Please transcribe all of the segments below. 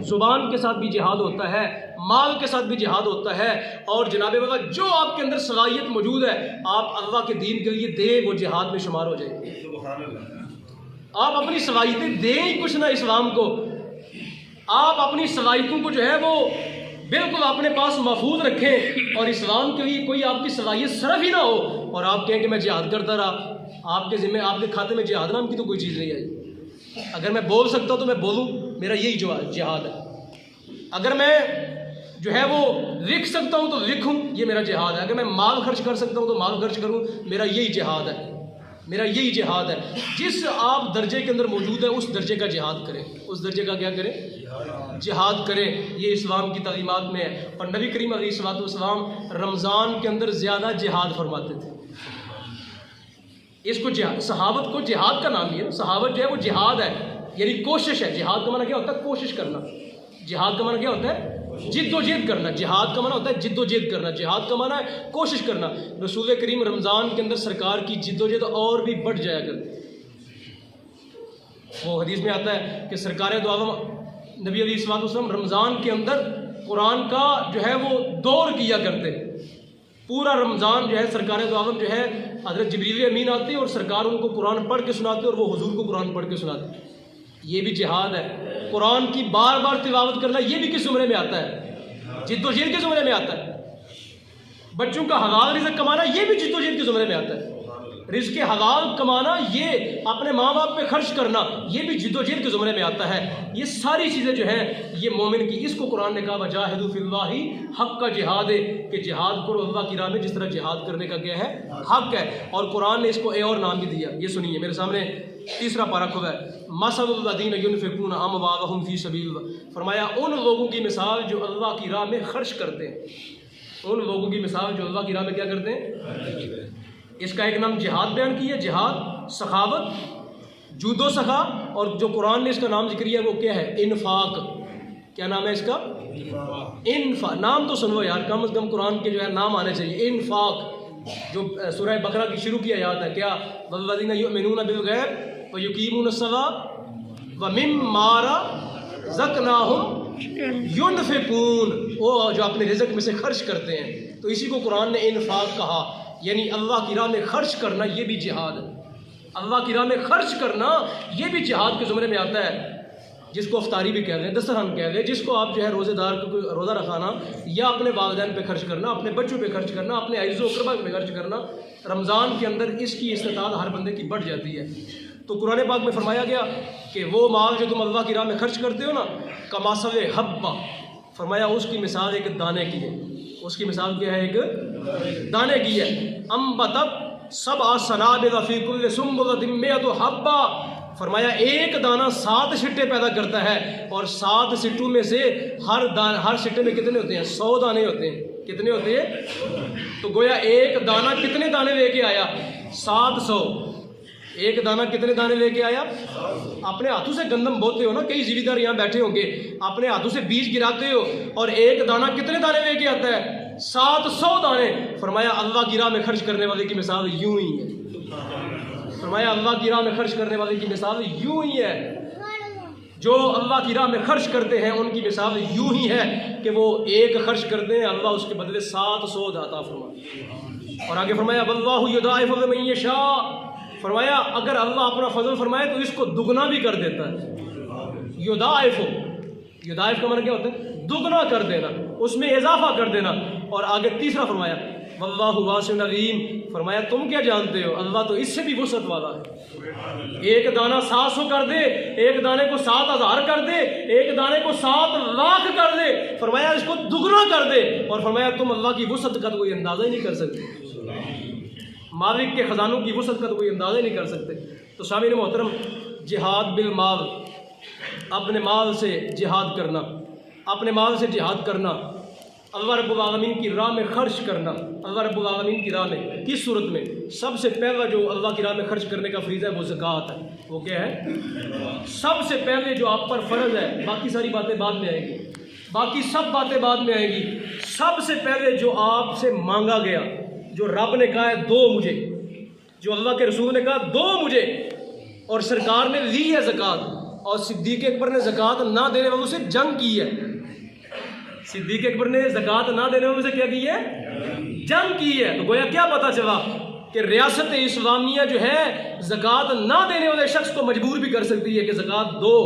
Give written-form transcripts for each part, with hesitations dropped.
ज़ुबान के साथ भी जिहाद होता है, माल के साथ भी जिहाद होता है। और जनाब वाला जो आपके अंदर सलाहियत मौजूद है आप अल्लाह के दीन के लिए दें, वो जिहाद में शुमार हो जाएगी। आप अपनी सलाहियतें दें ही कुछ ना इस्लाम को, आप अपनी सलाहियतों को जो है वो बिल्कुल अपने पास महफूज रखें और इस्लाम के लिए कोई आपकी सलाहियत सरफ ही ना हो और आप कहें कि मैं जिहाद करता रहा, आपके ज़िम्मे आपके खाते में जिहाद नाम की तो कोई चीज़ नहीं आई। अगर मैं बोल सकता हूँ तो मैं बोलूँ, मेरा यही जिहाद है। अगर मैं जो है वो लिख सकता हूँ तो लिखूँ, ये मेरा जिहाद है। अगर मैं माल खर्च कर सकता हूँ तो माल खर्च करूँ, मेरा यही जिहाद है, मेरा यही जिहाद है। जिस आप दर्जे के अंदर मौजूद है उस दर्जे का जिहाद करें, उस दर्जे का क्या करें, जिहाद करें। ये इस्लाम की तालीमात में है। और नबी करीम अलैहिस्सलाम रमज़ान के अंदर ज़्यादा जिहाद फरमाते थे। इसको जिहाद, सहावत को जिहाद का नाम ही है। सहावत जो है वो जिहाद है, यानी कोशिश है। जिहाद का माना क्या होता है, कोशिश करना। जिहाद का माना क्या होता है, जिद्दोजहद करना। जिहाद का माना होता है जिद्दोजहद करना, जिहाद का माना है कोशिश करना। रसूल करीम रमज़ान के अंदर सरकार की जिद्दोजहद और भी बढ़ जाया करती। वो हदीस में आता है कि सरकार दो आलम नबी अलैहिस्सलाम रमज़ान के अंदर कुरान का जो है वो दौर किया करते। पूरा रमज़ान जो है सरकार दो आलम जो है हज़रत जिब्रील अमीन आते और सरकार उनको कुरान पढ़ के सुनाते और वो हुजूर को कुरान पढ़ के सुनाते। ये भी जिहाद है। कुरान की बार बार तिलावत करना ये भी किस ज़ुमरे में आता है, जिद्दोजहद के ज़ुमरे में आता है। बच्चों का हलाल रिज़्क़ कमाना ये भी जिद्दोजहद के ज़ुमरे में आता है। रिज़्क़ हलाल कमाना, ये अपने माँ बाप पे खर्च करना, ये भी जिद्दोजहद के ज़ुमरे में आता है। ये सारी चीज़ें जो हैं ये मोमिन की, इसको कुरान ने कहा वजाहिदू फिल्लाहि हक़्क़ जिहाद है कि जिहाद करो अल्लाह की राह में जिस तरह जिहाद करने का क्या है, हक़ है। और कुरान ने इसको एक और नाम भी दिया। ये सुनिए, मेरे सामने तीसरा पारा खुला है। मसलुल्लज़ीना युनफ़िक़ूना अमवालहुम फ़ी सबीलिल्लाह, फरमाया उन लोगों की मिसाल जो अल्लाह की राह में खर्च करते हैं। उन लोगों की मिसाल जो अल्लाह की राह में क्या करते हैं। इसका एक नाम जिहाद बयान किया, जिहाद, सखावत, जूदो सखा। और जो कुरान ने इसका नाम जिक्र किया वो क्या है, इन्फाक। क्या नाम है इसका, इन्फा। नाम तो सुनो यार, कम से कम कुरान के जो है नाम आने चाहिए। इन्फाक जो सूरह बकरा की शुरू की आयत है, क्या वल्लज़ीना युमिनूना बिल गैब व युकीमूनस्सलात व मिम्मा रज़क़नाहुम युनफ़िक़ून, वो जो अपने रिज़्क़ में से खर्च करते हैं। तो इसी को कुरान ने इन्फाक कहा, यानी अल्लाह की राह में खर्च करना, ये भी जिहाद है। अल्लाह की राह में खर्च करना ये भी जिहाद के ज़ुमरे में आता है। जिसको अफ्तारी भी कह रहे हैं, दस्तरखान कह रहे हैं, जिसको आप जो है रोज़ेदार को रोज़ा रखाना या अपने वालिदैन पे खर्च करना, अपने बच्चों पे खर्च करना, अपने अज़ीज़ व अक़रबा पे खर्च करना, रमज़ान के अंदर इसकी इस्तिताअत हर बंदे की बढ़ जाती है। तो कुरान पाक में फरमाया गया कि वो माल जो तुम अल्लाह की राह में खर्च करते हो ना, कमासल हब्बा, फरमाया उसकी मिसाल एक दाने की है। उसकी मिसाल क्या है, एक दाने की है। अम्बतत सबअ सनाबिल फी कुल्लि सुम्बुलतिन मिअतु हब्बा, फरमाया एक दाना 7 सिट्टे पैदा करता है और 7 सिट्टों में से हर सिट्टे में कितने होते हैं, 100 दाने होते हैं। कितने होते हैं, तो गोया एक दाना कितने दाने लेके आया, 700। एक दाना कितने दाने लेके आया। अपने हाथों से गंदम बोते हो ना, कई जिमीदार यहाँ बैठे होंगे, अपने हाथों से बीज गिराते हो और एक दाना कितने दाने लेके आता है, 700 दाने। फरमाया अल्लाह की राह में खर्च करने वाले की मिसाल यूं ही है। फरमाया अल्लाह की राह में खर्च करने वाले की मिसाल यूं ही है। जो अल्लाह की राह में खर्च करते हैं उनकी मिसाल यूं ही है कि वो एक खर्च करते हैं, अल्लाह उसके बदले 700 अता फरमाए। और आगे फरमाया वल्लाहु युदाइफु लिमन यशा, फरमाया अगर अल्लाह अपना फजल फरमाए तो इसको दुगना भी कर देता है। युदाइफु, युदाइफ का मतलब क्या होता है, दुगना कर देना, उसमें इजाफा कर देना। और आगे तीसरा फरमाया वल्लाहु वासिउन अलीम, फरमाया तुम क्या जानते हो, अल्लाह तो इससे भी वसअत वाला है। एक दाना 700 कर दे, एक दाने को 7000 कर दे, एक दाने को 7 लाख कर दे, फरमाया इसको दुगना कर दे। और फरमाया तुम अल्लाह की वसअत का तो कोई अंदाज़ा ही नहीं कर सकते, मालिक के ख़जानों की वसअत का तो कोई अंदाज़ा ही नहीं कर सकते। तो सामीन मोहतरम, जिहाद बिल माल, अपने माल से जिहाद करना, अपने माल से जिहाद करना, अल्लाह रब्बुल आलमीन की राह में खर्च करना। अल्लाह रब्बुल आलमीन की राह में किस सूरत में, सबसे पहला जो अल्लाह की राह में खर्च करने का फरीज़ा है वो ज़कात है। वो क्या है, सबसे पहले जो आप पर फ़र्ज़ है, बाकी सारी बातें बाद में आएंगी, बाकी सब बातें बाद में आएंगी। सबसे पहले जो आपसे मांगा गया, जो रब ने कहा है दो मुझे, जो अल्लाह के रसूल ने कहा दो मुझे, और सरकार ने ली है ज़कात, और सिद्दीक़ अकबर ने ज़कात ना देने वालों से जंग की है। सिद्दीक़ अकबर ने ज़कात ना देने वालों से क्या की है? जंग की है। तो गोया क्या पता चला कि रियासत इस्लामिया जो है ज़कात ना देने वाले शख्स को मजबूर भी कर सकती है कि ज़कात दो,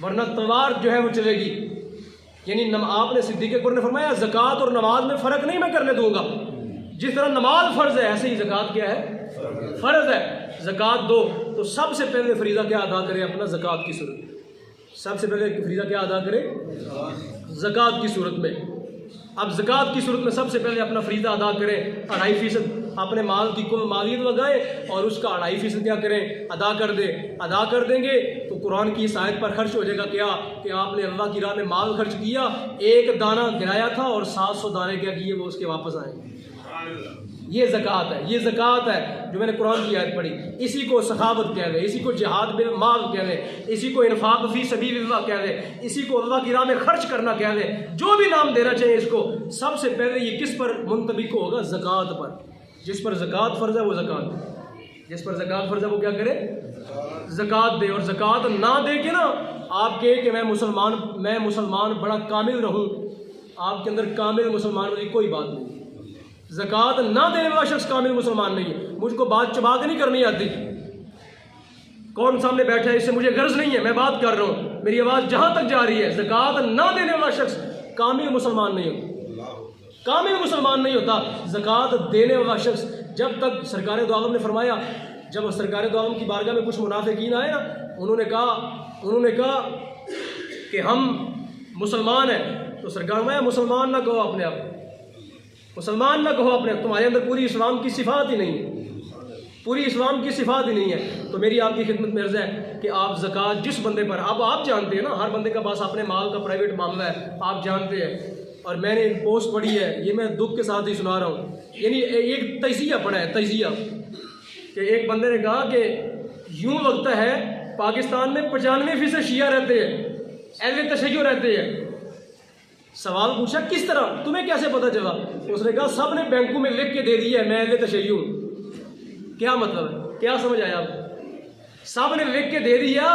वरना तलवार जो है वो चलेगी। यानी आपने सिद्दीक़ अकबर ने फरमाया ज़कात और नमाज में फ़र्क नहीं मैं करने दूंगा। जिस तरह नमाज फ़र्ज़ है ऐसे ही ज़कात क्या है? फ़र्ज़ है। ज़कात दो तो सबसे पहले फरीज़ा क्या अदा करें? अपना ज़कात की सूरत। सबसे पहले फरीज़ा क्या अदा करें? ज़कात की सूरत में। अब ज़कात की सूरत में सबसे पहले अपना फरीज़ा अदा करें। 2.5% अपने माल की कुल मालियत लगाएं और उसका 2.5% क्या करें? अदा कर दें। अदा कर देंगे तो कुरान की इस आयत पर खर्च हो जाएगा क्या कि आपने अल्लाह की राह में माल खर्च किया, एक दाना गिराया था और 700 दाने क्या किए वो उसके वापस आए। ये ज़कात है। ये ज़कात है जो मैंने कुरान की आयत पढ़ी। इसी को सखावत कह दे, इसी को जिहाद बिल माल कह दे, इसी को इन्फाक फी सबीलिल्लाह कह दे, इसी को अल्लाह की राह में खर्च करना कह दे। जो भी नाम देना चाहिए इसको, सबसे पहले ये किस पर मुंतबिक होगा? ज़कात पर। जिस पर ज़कात फ़र्ज़ है वो ज़कात, जिस पर ज़कात फ़र्ज़ है वो क्या करे? ज़कात दे। और ज़कात ना दे के ना आप कहे कि मैं मुसलमान बड़ा कामिल रहूँ, आपके अंदर कामिल मुसलमान वाली कोई बात नहीं। ज़कात ना देने वाला शख्स कामिल मुसलमान नहीं है। मुझको बात चबा के नहीं करनी आती। कौन सामने बैठा है इससे मुझे गर्ज नहीं है, मैं बात कर रहा हूँ, मेरी आवाज़ जहाँ तक जा रही है। ज़कात ना देने वाला शख्स कामिल मुसलमान नहीं होता, कामिल मुसलमान नहीं होता। ज़कात देने वाला शख्स, जब तक सरकार दो आलम ने फरमाया, जब सरकार दो आलम की बारगाह में कुछ मुनाफिकीन आए ना, उन्होंने कहा कि हम मुसलमान हैं। तो सरकार में मुसलमान ना कहो अपने आप, मुसलमान ना कहो अपने, तुम्हारे अंदर पूरी इस्लाम की सिफात ही नहीं है, पूरी इस्लाम की सिफात ही नहीं है। तो मेरी आपकी खिदमत में अर्ज़ है कि आप ज़कात जिस बंदे पर, अब आप जानते हैं ना, हर बंदे का पास अपने माल का प्राइवेट मामला है, आप जानते हैं। और मैंने एक पोस्ट पढ़ी है, ये मैं दुख के साथ ही सुना रहा हूँ। यानी एक तजिया पढ़ा है, तजिया कि एक बंदे ने कहा कि यूँ लगता है पाकिस्तान में 95% शिया रहते हैं, अहले तशय्युअ रहते हैं। सवाल पूछा किस तरह, तुम्हें कैसे पता चला? उसने कहा सब ने बैंकों में लिख के दे दिया है मैं अहले तशय्युअ हूँ। क्या मतलब है? क्या समझ आया आपको? सब ने लिख के दे दिया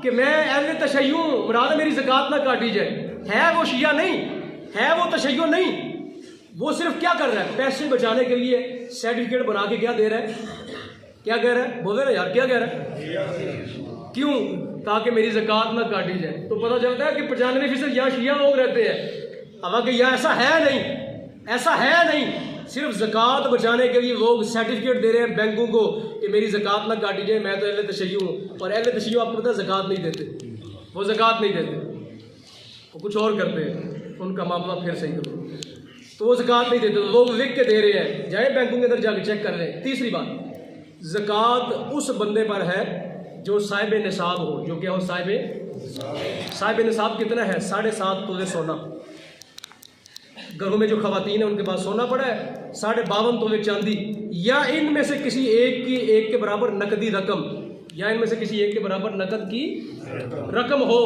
कि मैं अहले तशय्युअ हूँ, मुराद मेरी ज़कात ना काटी जाए। है वो शिया नहीं, है वो तशय्युअ नहीं, वो सिर्फ क्या कर रहा है? पैसे बचाने के लिए सर्टिफिकेट बना के क्या दे रहा है? क्या कह रहा है? बोले ना यार, क्या कह रहा है? क्यों? ताकि मेरी ज़कात ना काटी जाए। तो पता चलता है कि 95% यहाँ शिया लोग रहते हैं। हालांकि यह ऐसा है नहीं, ऐसा है नहीं। सिर्फ ज़कात बचाने के लिए लोग सर्टिफिकेट दे रहे हैं बैंकों को कि मेरी ज़कात ना काटी जाए, मैं तो अहले तशय्युअ हूँ। और अहले तशय्युअ आपको पता है ज़कात नहीं देते, वो ज़कात नहीं देते, वो कुछ और करते हैं, उनका मामला फिर सही करो। तो वो ज़कात नहीं देते, लोग लिख के दे रहे हैं, जाए बैंकों के अंदर जाके चेक कर लें। तीसरी बात, ज़कात उस बंदे पर है जो साहिब निसाब हो। जो क्या हो? साहिब निसाब कितना है? 7.5 तोले सोना। घरों में जो खवातीन है उनके पास सोना पड़ा है 52.5 तोले चांदी, या इनमें से किसी एक के बराबर नकदी रकम, या इनमें से किसी एक के बराबर नकद की रकम हो।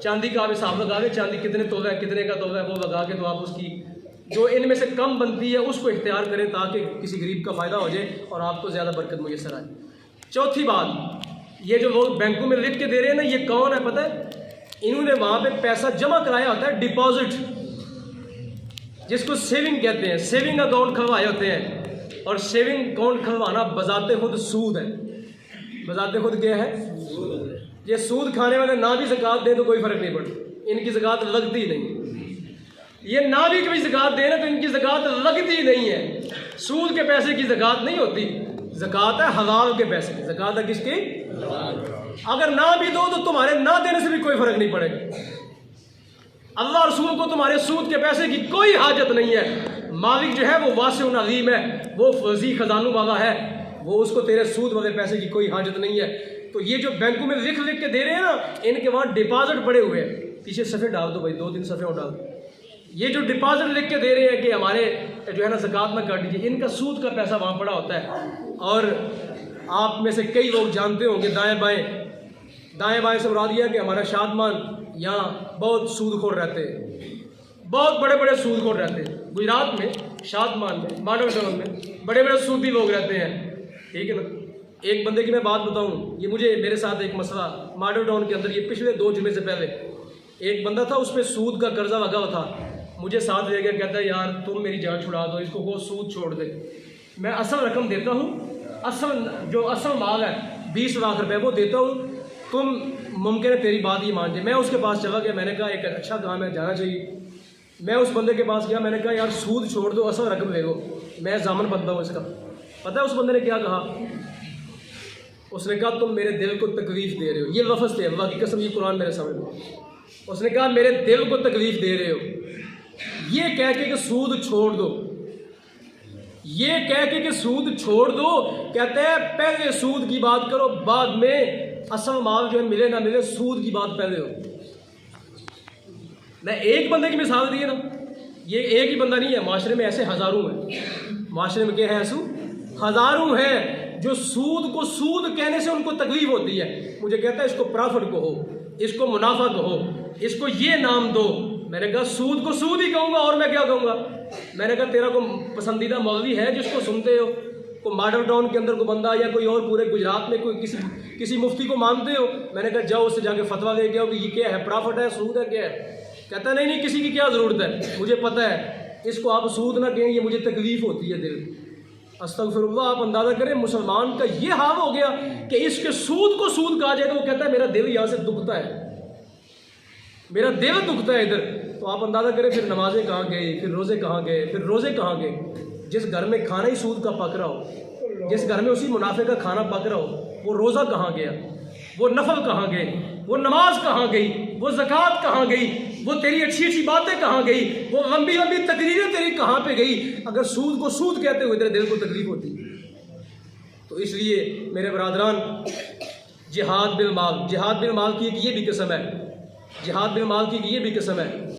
चांदी का आप हिसाब लगा के, चांदी कितने तोला है, कितने का तोला है, वो लगा के तो आप उसकी जो इनमें से कम बनती है उसको इख्तियार करें ताकि किसी गरीब का फ़ायदा हो जाए और आपको ज़्यादा बरकत मुयसर आए। चौथी बात, ये जो लोग बैंकों में लिख के दे रहे हैं ना, ये कौन है पता है? इन्होंने वहाँ पे पैसा जमा कराया होता है, डिपॉजिट, जिसको सेविंग कहते हैं। सेविंग अकाउंट खुलवाए होते हैं, और सेविंग अकाउंट खुलवाना बजाते खुद सूद है। बजाते खुद क्या है? ये सूद खाने वाले ना भी ज़कात दें तो कोई फ़र्क नहीं पड़ता, इनकी ज़कात लगती नहीं। ये ना भी कभी ज़कात देना तो इनकी ज़कात लगती नहीं है। सूद के पैसे की ज़कात नहीं होती, ज़कात है हलाल के पैसे की। ज़कात है किसकी? अगर ना भी दो तो तुम्हारे ना देने से भी कोई फ़र्क नहीं पड़ेगा। अल्लाह रसूल को तुम्हारे सूद के पैसे की कोई हाजत नहीं है। मालिक जो है वो वासिउन अलीम है, वो फजी खजानों वाला है, वो उसको तेरे सूद वाले पैसे की कोई हाजत नहीं है। तो ये जो बैंकों में लिख के दे रहे हैं ना, इनके वहाँ डिपॉजिट पड़े हुए हैं। पीछे सफ़े डाल दो भाई, 2-3 सफ़े और डाल दो। ये जो डिपॉजिट लिख के दे रहे हैं कि हमारे जो है ना ज़कात ना काट दीजिए, इनका सूद का पैसा वहाँ पड़ा होता है। और आप में से कई लोग जानते होंगे दाएँ बाएँ से मुराद यह है कि हमारा शादमान यहाँ बहुत सूदखोर रहते हैं, बहुत बड़े बड़े सूदखोर रहते हैं। गुजरात में शादमान में, मानव में बड़े बड़े सूदी लोग रहते हैं, ठीक है ना। एक बंदे की मैं बात बताऊं, ये मुझे मेरे साथ एक मसला मॉडल टाउन के अंदर, ये पिछले 2 जुमे से पहले एक बंदा था, उस पर सूद का कर्जा लगा हुआ था। मुझे साथ ले गया, कहता है यार तुम मेरी जान छुड़ा दो, इसको वो सूद छोड़ दे। मैं असल रकम देता हूँ, असल माल है 20 लाख रुपए वो देता हूँ, तुम मुमकिन है तेरी बात ही मान जाए। मैं उसके पास चला गया, मैंने कहा एक अच्छा काम है, जाना चाहिए। मैं उस बंदे के पास गया, मैंने कहा यार सूद छोड़ दो, असल रकम ले लो, मैं जामन बनता हूँ इसका। पता है उस बंदे ने क्या कहा? उसने कहा तुम मेरे दिल को तकलीफ दे रहे हो। ये लफ्ज़ थे, अल्लाह की कसम, ये कुरान मेरे सामने। उसने कहा मेरे दिल को तकलीफ दे रहे हो, ये कह के कि सूद छोड़ दो, ये कह के कि सूद छोड़ दो। कहते हैं पहले सूद की बात करो, बाद में असल माल जो है मिले ना मिले, सूद की बात पहले हो। मैं एक बंदे की मिसाल दी है ना, ये एक ही बंदा नहीं है, माशरे में ऐसे हज़ारों हैं। माशरे में क्या है? ऐसे हज़ारों हैं जो सूद को सूद कहने से उनको तकलीफ होती है। मुझे कहता है इसको प्रॉफिट कहो, इसको मुनाफा कहो, इसको ये नाम दो। मैंने कहा सूद को सूद ही कहूँगा, और मैं क्या कहूँगा? मैंने कहा तेरा कोई पसंदीदा मौलवी है जिसको सुनते हो? कोई मॉडल टाउन के अंदर कोई बंदा, या कोई और पूरे गुजरात में कोई किसी मुफ्ती को मानते हो? मैंने कहा जाओ उससे जाके फतवा लेके आओ कि ये क्या है, प्रॉफिट है, सूद है, क्या है? कहता नहीं किसी की क्या ज़रूरत है, मुझे पता है, इसको आप सूद ना कहें, ये मुझे तकलीफ़ होती है दिल। अस्तगफिरुल्लाह। आप अंदाज़ा करें मुसलमान का ये हाल हो गया कि इसके सूद को सूद कहा जाए तो वो कहता है मेरा दिल यहाँ से दुखता है, मेरा दिल दुखता है इधर। तो आप अंदाज़ा करें फिर नमाजें कहाँ गए, फिर रोज़े कहाँ गए, फिर रोज़े कहाँ गए? जिस घर में खाना ही सूद का पक रहा हो, जिस घर में उसी मुनाफे का खाना पक रहा हो, वो रोज़ा कहाँ गया, वो नफल कहाँ गए, वो नमाज कहाँ गई, वो ज़कात कहाँ गई, वो तेरी अच्छी अच्छी बातें कहाँ गई, वो लंबी लंबी तकरीरें तेरी कहाँ पे गई, अगर सूद को सूद कहते हुए तेरे दिल को तकलीफ होती? तो इसलिए मेरे बरादरान, जिहाद बिल माल की एक ये भी किस्म है, जिहाद बिल माल की ये भी किस्म है।